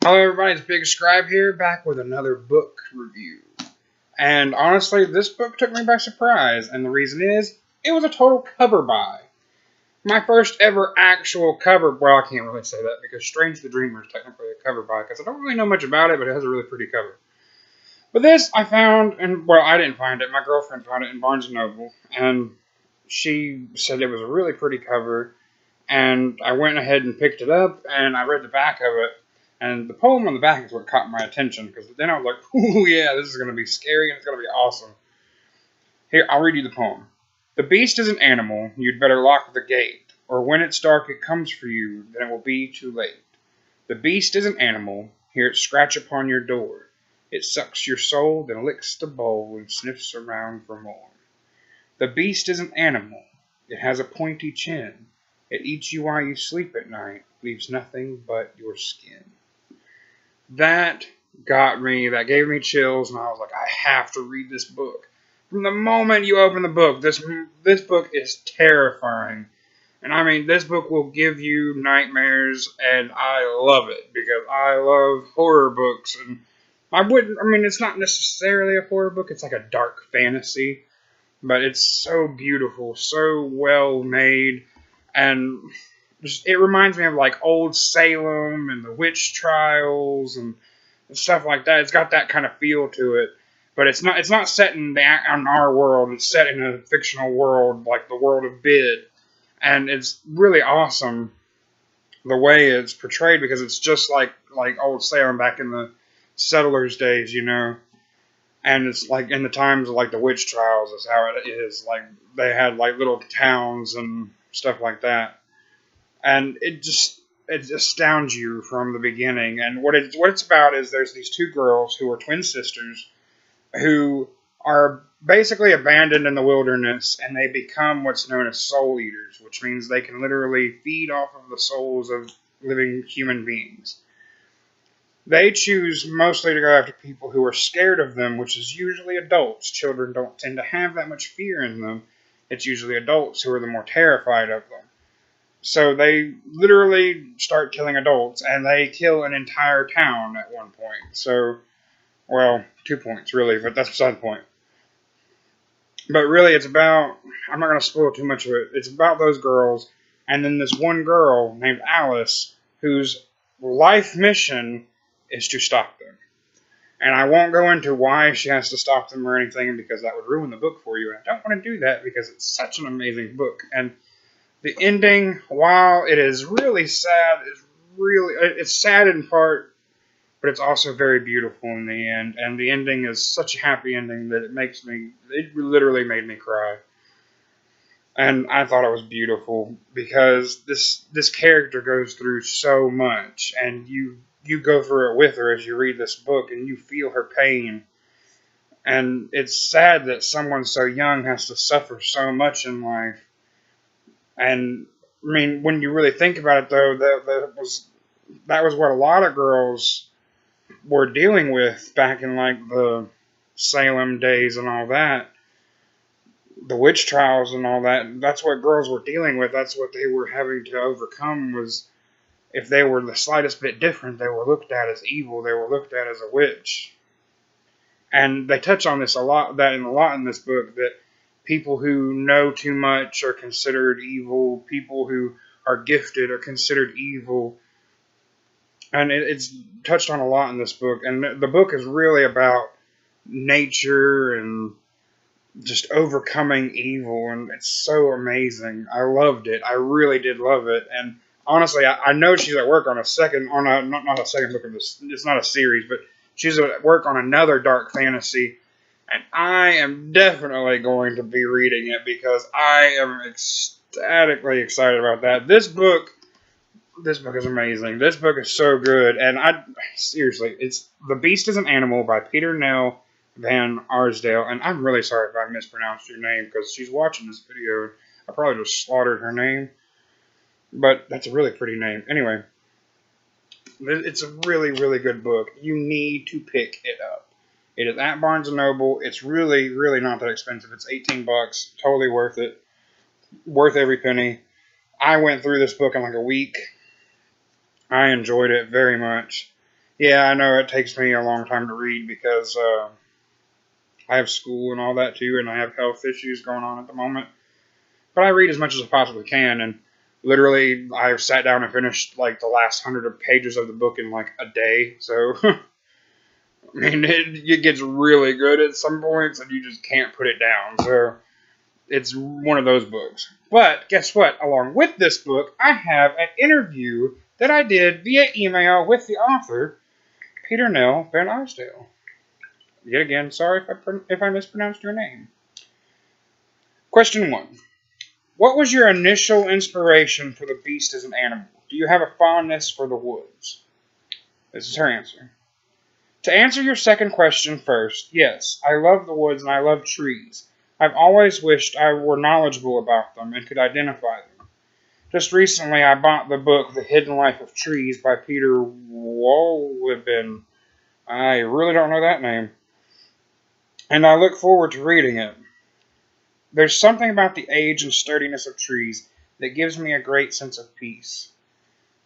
Hello everybody, it's Big Scribe here, back with another book review. And honestly, this book took me by surprise, and the reason is, it was a total cover buy. My first ever actual cover, well, I can't really say that, because Strange the Dreamer is technically a cover buy, because I don't really know much about it, but it has a really pretty cover. But this I found, and well, I didn't find it, my girlfriend found it in Barnes & Noble, and she said it was a really pretty cover, and I went ahead and picked it up, and I read the back of it. And the poem on the back is what caught my attention, because then I was like, ooh, yeah, this is going to be scary, and it's going to be awesome. Here, I'll read you the poem. The beast is an animal, you'd better lock the gate, or when it's dark it comes for you, then it will be too late. The beast is an animal, hear it scratch upon your door. It sucks your soul, then licks the bowl, and sniffs around for more. The beast is an animal, it has a pointy chin. It eats you while you sleep at night, leaves nothing but your skin. That got me, that gave me chills, and I was like, I have to read this book. From the moment you open the book, this book is terrifying. And I mean, this book will give you nightmares, and I love it, because I love horror books. And it's not necessarily a horror book, it's like a dark fantasy, but it's so beautiful, so well made, and it reminds me of like old Salem and the witch trials and stuff like that. It's got that kind of feel to it, but it's not set in our world. It's set in a fictional world, like the world of Bid, and it's really awesome the way it's portrayed, because it's just like old Salem back in the settlers' days, you know. And it's like in the times of like the witch trials is how it is. Like they had like little towns and stuff like that. And it astounds you from the beginning. And what it's about is there's these two girls who are twin sisters who are basically abandoned in the wilderness, and they become what's known as soul eaters, which means they can literally feed off of the souls of living human beings. They choose mostly to go after people who are scared of them, which is usually adults. Children don't tend to have that much fear in them. It's usually adults who are the more terrified of them. So they literally start killing adults, and they kill an entire town at one point. So, well, 2 points, really, but that's beside the point. But really, it's about, I'm not going to spoil too much of it, it's about those girls, and then this one girl named Alice, whose life mission is to stop them. And I won't go into why she has to stop them or anything, because that would ruin the book for you, and I don't want to do that, because it's such an amazing book. And the ending, while it is really sad, it's sad in part, but it's also very beautiful in the end. And the ending is such a happy ending that it literally made me cry. And I thought it was beautiful, because this character goes through so much, and you go through it with her as you read this book, and you feel her pain. And it's sad that someone so young has to suffer so much in life. And I mean, when you really think about it, though, that was what a lot of girls were dealing with back in like the Salem days and all that, the witch trials and all that. That's what girls were dealing with. That's what they were having to overcome. Was if they were the slightest bit different, they were looked at as evil. They were looked at as a witch. And they touch on this a lot in this book, that people who know too much are considered evil. People who are gifted are considered evil. And it's touched on a lot in this book. And the book is really about nature and just overcoming evil. And it's so amazing. I loved it. I really did love it. And honestly, I know she's at work on not a second book of this. It's not a series, but she's at work on another dark fantasy. And I am definitely going to be reading it, because I am ecstatically excited about that. This book is amazing. This book is so good. And seriously, it's The Beast is an Animal by Peternelle van Arsdale. And I'm really sorry if I mispronounced your name, because she's watching this video, and I probably just slaughtered her name. But that's a really pretty name. Anyway, it's a really, really good book. You need to pick it up. It is at Barnes & Noble. It's really, really not that expensive. It's $18. Totally worth it. Worth every penny. I went through this book in like a week. I enjoyed it very much. Yeah, I know it takes me a long time to read because I have school and all that too, and I have health issues going on at the moment. But I read as much as I possibly can, and literally I've sat down and finished like the last 100 pages of the book in like a day. So I mean, it gets really good at some points, and you just can't put it down. So it's one of those books. But guess what? Along with this book, I have an interview that I did via email with the author, Peternelle van Arsdale. Yet again, sorry if I mispronounced your name. Question 1. What was your initial inspiration for the beast as an animal? Do you have a fondness for the woods? This is her answer. To answer your second question first, yes, I love the woods and I love trees. I've always wished I were knowledgeable about them and could identify them. Just recently I bought the book The Hidden Life of Trees by Peter Wolleben. I really don't know that name. And I look forward to reading it. There's something about the age and sturdiness of trees that gives me a great sense of peace.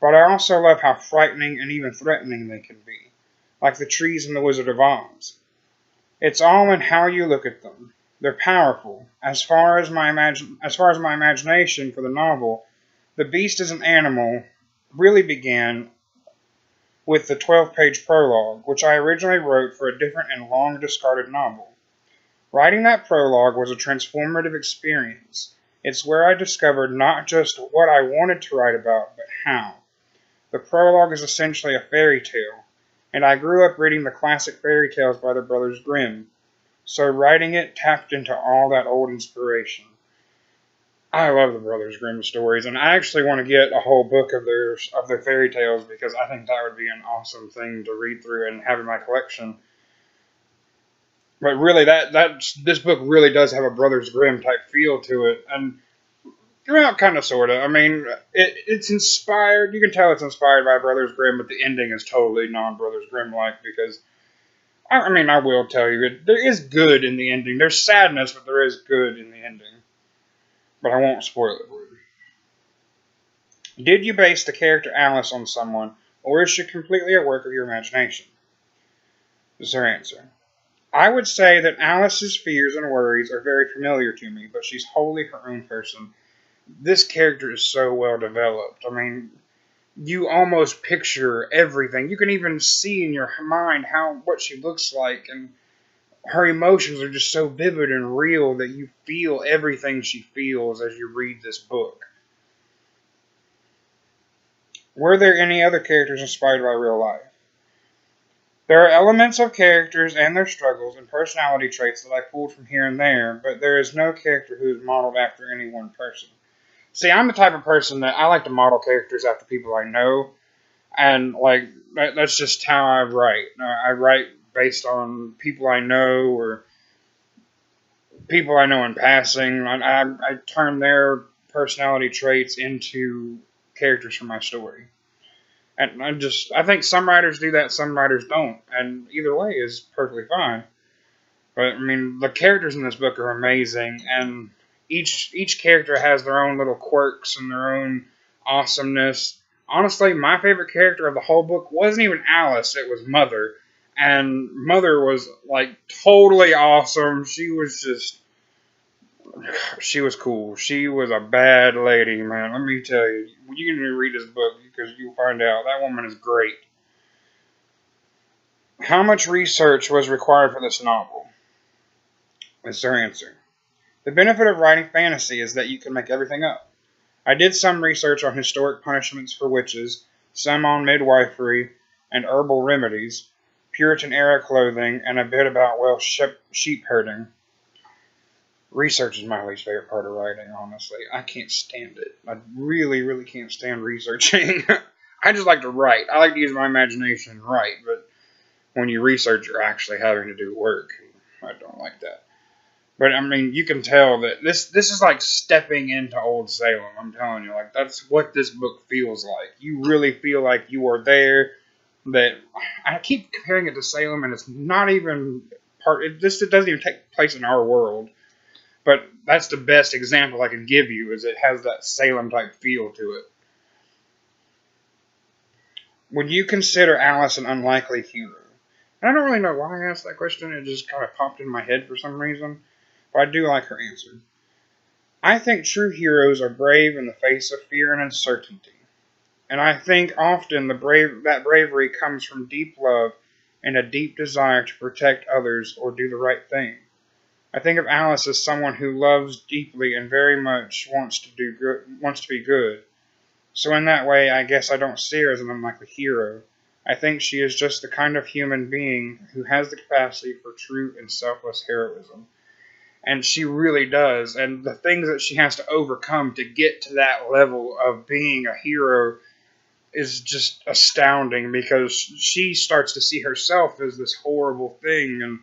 But I also love how frightening and even threatening they can be, like the trees in The Wizard of Oz. It's all in how you look at them. They're powerful. As far as my imagination for the novel, The Beast as an Animal really began with the 12-page prologue, which I originally wrote for a different and long-discarded novel. Writing that prologue was a transformative experience. It's where I discovered not just what I wanted to write about, but how. The prologue is essentially a fairy tale, and I grew up reading the classic fairy tales by the Brothers Grimm, so writing it tapped into all that old inspiration. I love the Brothers Grimm stories, and I actually want to get a whole book of their fairy tales because I think that would be an awesome thing to read through and have in my collection. But really, this book really does have a Brothers Grimm type feel to it, and well, kind of, sort of. I mean, it's inspired. You can tell it's inspired by Brothers Grimm, but the ending is totally non-Brothers Grimm-like because, I mean, I will tell you, there is good in the ending. There's sadness, but there is good in the ending. But I won't spoil it for you. Did you base the character Alice on someone, or is she completely a work of your imagination? This is her answer. I would say that Alice's fears and worries are very familiar to me, but she's wholly her own person. This character is so well developed. I mean, you almost picture everything. You can even see in your mind what she looks like, and her emotions are just so vivid and real that you feel everything she feels as you read this book. Were there any other characters inspired by real life? There are elements of characters and their struggles and personality traits that I pulled from here and there, but there is no character who is modeled after any one person. See, I'm the type of person that I like to model characters after people I know, and like that's just how I write. I write based on people I know or people I know in passing. I turn their personality traits into characters for my story. And I think some writers do that, some writers don't. And either way is perfectly fine. But, I mean, the characters in this book are amazing. And each character has their own little quirks and their own awesomeness. Honestly, my favorite character of the whole book wasn't even Alice. It was Mother. And Mother was, like, totally awesome. She was cool. She was a bad lady, man. Let me tell you. You can read this book because you'll find out that woman is great. How much research was required for this novel? Is her answer. The benefit of writing fantasy is that you can make everything up. I did some research on historic punishments for witches, some on midwifery and herbal remedies, Puritan-era clothing, and a bit about Welsh sheep herding. Research is my least favorite part of writing, honestly. I can't stand it. I really, really can't stand researching. I just like to write. I like to use my imagination and write, but when you research, you're actually having to do work. I don't like that. But, I mean, you can tell that this is like stepping into Old Salem. I'm telling you, like, that's what this book feels like. You really feel like you are there. That I keep comparing it to Salem, and it's not even it doesn't even take place in our world. But that's the best example I can give you, is it has that Salem-type feel to it. would you consider Alice an unlikely hero? And I don't really know why I asked that question. It just kind of popped in my head for some reason. But I do like her answer. I think true heroes are brave in the face of fear and uncertainty. And I think often that bravery comes from deep love and a deep desire to protect others or do the right thing. I think of Alice as someone who loves deeply and very much wants to be good. So in that way, I guess I don't see her as an unlikely hero. I think she is just the kind of human being who has the capacity for true and selfless heroism. And she really does. And the things that she has to overcome to get to that level of being a hero is just astounding, because she starts to see herself as this horrible thing, and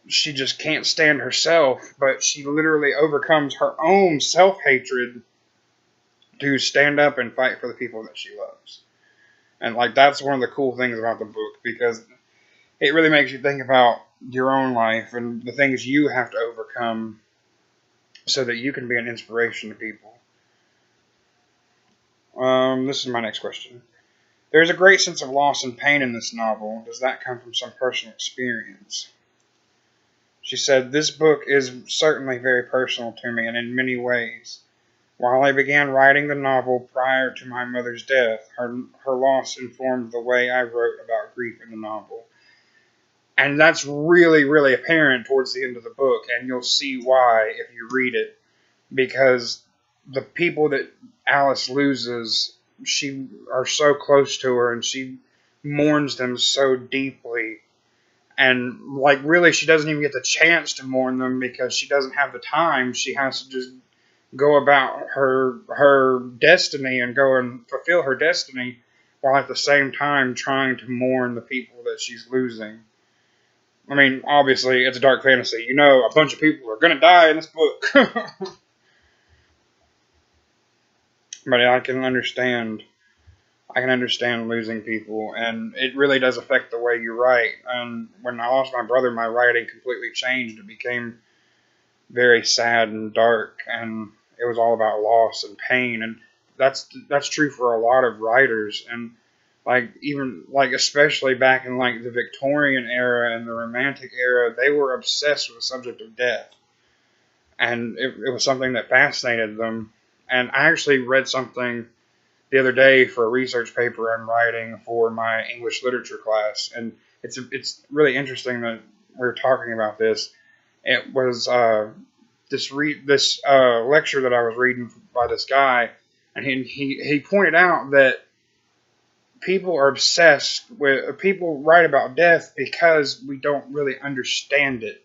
she just can't stand herself, but she literally overcomes her own self-hatred to stand up and fight for the people that she loves. And like, that's one of the cool things about the book, because it really makes you think about your own life and the things you have to overcome so that you can be an inspiration to people. This is my next question. There is a great sense of loss and pain in this novel. Does that come from some personal experience? She said, this book is certainly very personal to me, and in many ways. While I began writing the novel prior to my mother's death, her loss informed the way I wrote about grief in the novel. And that's really, really apparent towards the end of the book, and you'll see why if you read it. Because the people that Alice loses, she are so close to her, and she mourns them so deeply. And, like, really, she doesn't even get the chance to mourn them because she doesn't have the time. She has to just go about her destiny and go and fulfill her destiny, while at the same time trying to mourn the people that she's losing. I mean, obviously, it's a dark fantasy. You know, a bunch of people are going to die in this book. But I can understand losing people, and it really does affect the way you write. And when I lost my brother, my writing completely changed. It became very sad and dark, and it was all about loss and pain. And that's true for a lot of writers. And especially back in like the Victorian era and the Romantic era, they were obsessed with the subject of death, and it was something that fascinated them. And I actually read something the other day for a research paper I'm writing for my English literature class, and it's really interesting that we're talking about this. It was this lecture that I was reading by this guy, and he pointed out that people write about death because we don't really understand it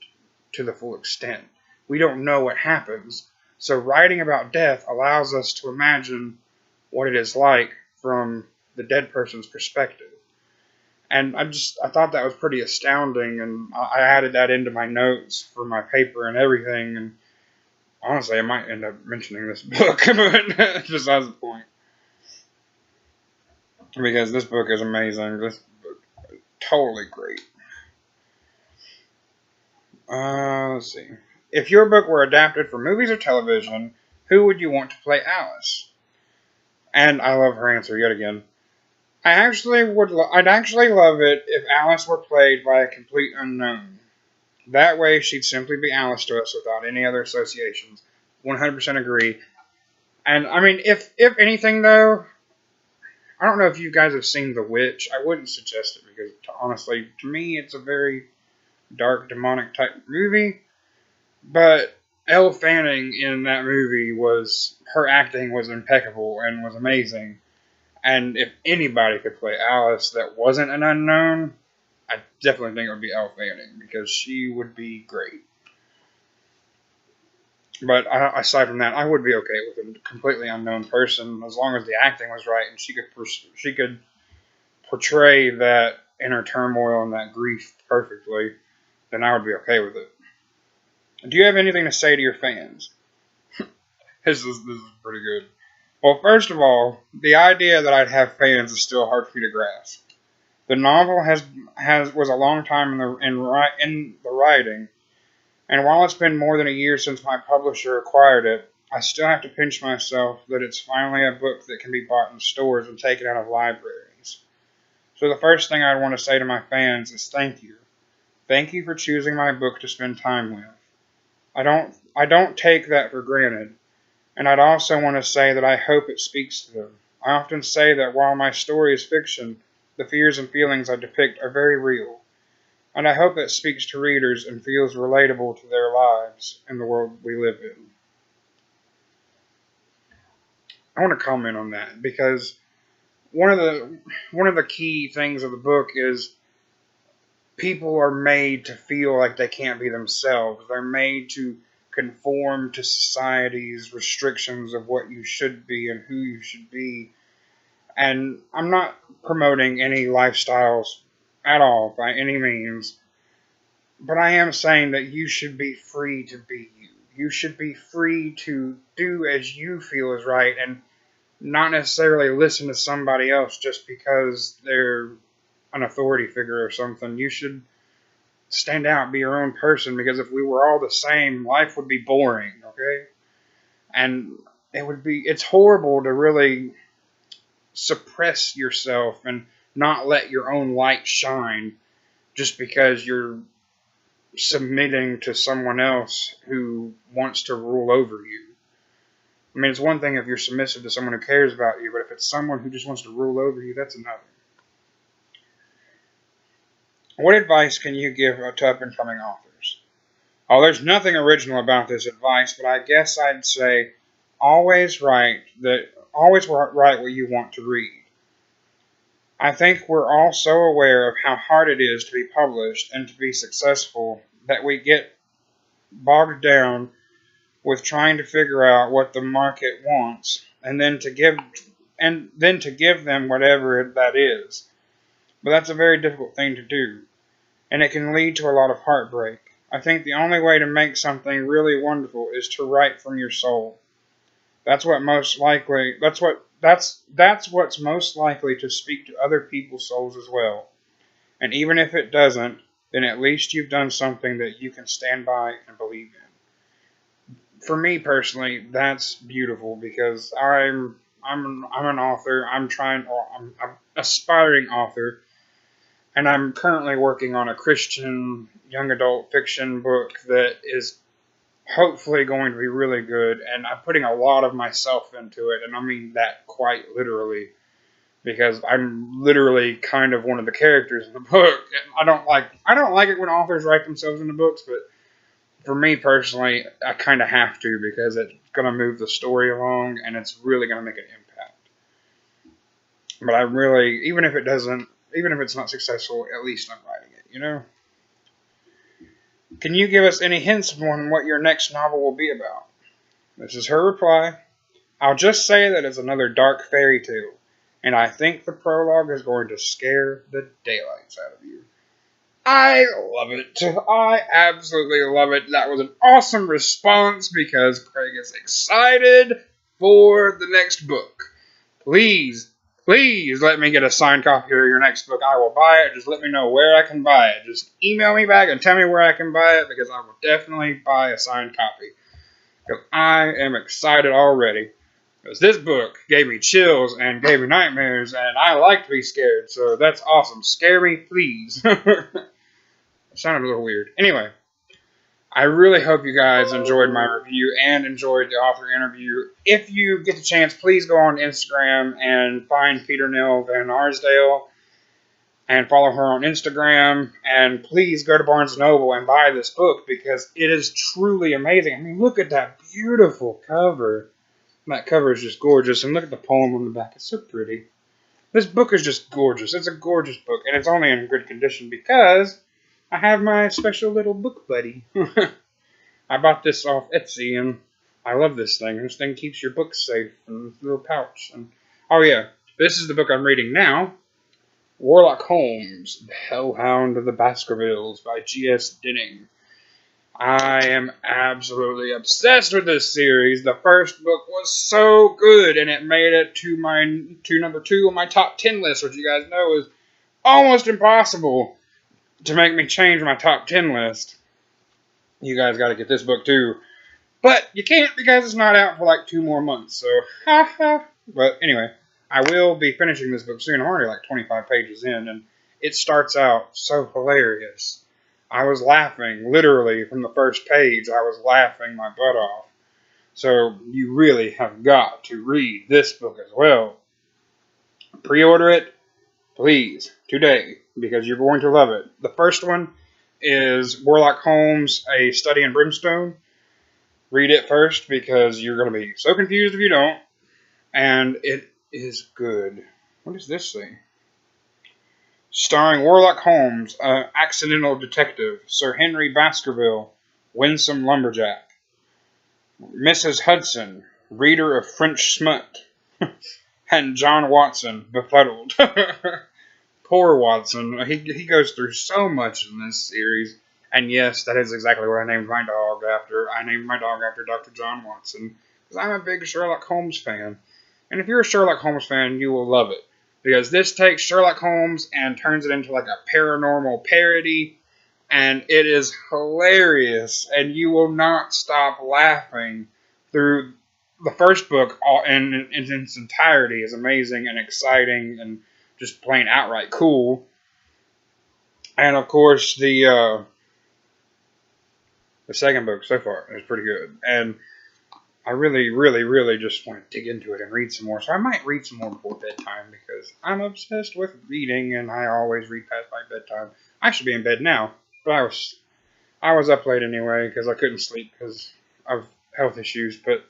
to the full extent. We don't know what happens. So writing about death allows us to imagine what it is like from the dead person's perspective. And I thought that was pretty astounding, and I added that into my notes for my paper and everything. And honestly, I might end up mentioning this book, but just as a point. Because this book is amazing. This book is totally great. Let's see. If your book were adapted for movies or television, who would you want to play Alice? And I love her answer yet again. I'd actually love it if Alice were played by a complete unknown. That way, she'd simply be Alice to us without any other associations. 100% agree. And I mean, if anything though, I don't know if you guys have seen The Witch. I wouldn't suggest it because, honestly, to me, it's a very dark, demonic type movie. But Elle Fanning in that movie her acting was impeccable and was amazing. And if anybody could play Alice that wasn't an unknown, I definitely think it would be Elle Fanning, because she would be great. But aside from that, I would be okay with a completely unknown person, as long as the acting was right and she could portray that inner turmoil and that grief perfectly. Then I would be okay with it. Do you have anything to say to your fans? This is pretty good. Well, first of all, the idea that I'd have fans is still hard for me to grasp. The novel was a long time in the writing, and while it's been more than a year since my publisher acquired it, I still have to pinch myself that it's finally a book that can be bought in stores and taken out of libraries. So the first thing I want to say to my fans is thank you. Thank you for choosing my book to spend time with. I don't take that for granted. And I'd also want to say that I hope it speaks to them. I often say that while my story is fiction, the fears and feelings I depict are very real. And I hope that speaks to readers and feels relatable to their lives and the world we live in. I want to comment on that because one of the key things of the book is people are made to feel like they can't be themselves. They're made to conform to society's restrictions of what you should be and who you should be. And I'm not promoting any lifestyles at all by any means, but I am saying that you should be free to be you. You should be free to do as you feel is right and not necessarily listen to somebody else just because they're an authority figure or something. You should stand out, be your own person, because if we were all the same, life would be boring, okay? And it's horrible to really suppress yourself and not let your own light shine just because you're submitting to someone else who wants to rule over you. I mean, it's one thing if you're submissive to someone who cares about you, but if it's someone who just wants to rule over you, that's another. What advice can you give to up-and-coming authors? Oh, there's nothing original about this advice, but I guess I'd say always write what you want to read. I think we're all so aware of how hard it is to be published and to be successful that we get bogged down with trying to figure out what the market wants and then to give them whatever that is. But that's a very difficult thing to do, and it can lead to a lot of heartbreak. I think the only way to make something really wonderful is to write from your soul. That's what's most likely to speak to other people's souls as well. And even if it doesn't, then at least you've done something that you can stand by and believe in. For me personally, that's beautiful because I'm an author. I'm aspiring author, and I'm currently working on a Christian young adult fiction book that is hopefully going to be really good, and I'm putting a lot of myself into it, and I mean that quite literally, because I'm literally kind of one of the characters in the book. I don't like it when authors write themselves into books, but for me personally, I kind of have to because it's going to move the story along, and it's really going to make an impact. But I really, even if it's not successful, at least I'm writing it, you know? Can you give us any hints on what your next novel will be about? This is her reply. I'll just say that it's another dark fairy tale, and I think the prologue is going to scare the daylights out of you. I love it. I absolutely love it. That was an awesome response because Craig is excited for the next book. Please let me get a signed copy of your next book. I will buy it. Just let me know where I can buy it. Just email me back and tell me where I can buy it because I will definitely buy a signed copy. Because I am excited already. Because this book gave me chills and gave me nightmares, and I like to be scared, so that's awesome. Scare me, please. It sounded a little weird. Anyway, I really hope you guys enjoyed my review and enjoyed the author interview. If you get the chance, please go on Instagram and find Peternelle van Arsdale and follow her on Instagram. And please go to Barnes & Noble and buy this book because it is truly amazing. I mean, look at that beautiful cover. That cover is just gorgeous. And look at the poem on the back. It's so pretty. This book is just gorgeous. It's a gorgeous book. And it's only in good condition because I have my special little book buddy. I bought this off Etsy, and I love this thing. This thing keeps your books safe in this little pouch. And oh yeah, this is the book I'm reading now. Warlock Holmes, The Hellhound of the Baskervilles by G.S. Denning. I am absolutely obsessed with this series. The first book was so good, and it made it to number 2 on my top 10 list, which you guys know is almost impossible to make me change my top 10 list. You guys got to get this book too. But you can't because it's not out for like 2 more months. So, haha. But anyway, I will be finishing this book soon. I'm already like 25 pages in, and it starts out so hilarious. I was laughing, literally, from the first page. I was laughing my butt off. So you really have got to read this book as well. Pre-order it, please, today, because you're going to love it. The first one is Warlock Holmes, A Study in Brimstone. Read it first, because you're going to be so confused if you don't. And it is good. What is this thing? Starring Warlock Holmes, accidental detective, Sir Henry Baskerville, winsome lumberjack, Mrs. Hudson, reader of French smut, and John Watson, befuddled. Poor Watson. He goes through so much in this series. And yes, that is exactly what I named my dog after. I named my dog after Dr. John Watson, because I'm a big Sherlock Holmes fan. And if you're a Sherlock Holmes fan, you will love it. Because this takes Sherlock Holmes and turns it into like a paranormal parody. And it is hilarious. And you will not stop laughing through the first book in its entirety. Is amazing and exciting and just plain outright cool. And of course, the second book so far is pretty good. And I really, really, really just want to dig into it and read some more. So I might read some more before bedtime, because I'm obsessed with reading, and I always read past my bedtime. I should be in bed now, but I was up late anyway because I couldn't sleep because of health issues. But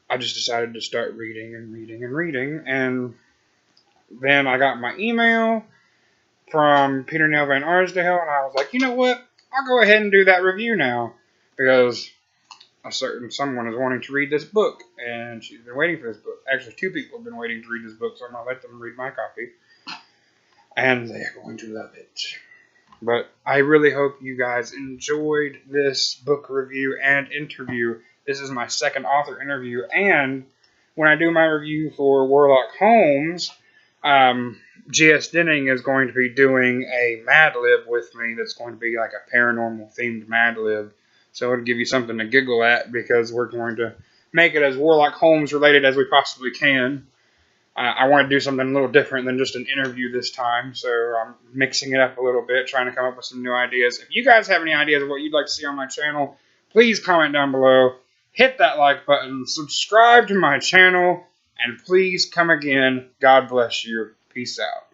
I just decided to start reading and reading and reading. And then I got my email from Peternelle van Arsdale, and I was like, you know what? I'll go ahead and do that review now, because a certain someone is wanting to read this book, and she's been waiting for this book. Actually, 2 people have been waiting to read this book, so I'm going to let them read my copy, and they're going to love it. But I really hope you guys enjoyed this book review and interview. This is my second author interview, and when I do my review for Warlock Holmes, G.S. Denning is going to be doing a Mad Lib with me that's going to be like a paranormal-themed Mad Lib. So it'll give you something to giggle at, because we're going to make it as Warlock Holmes related as we possibly can. I want to do something a little different than just an interview this time, so I'm mixing it up a little bit, trying to come up with some new ideas. If you guys have any ideas of what you'd like to see on my channel, please comment down below, hit that like button, subscribe to my channel, and please come again. God bless you. Peace out.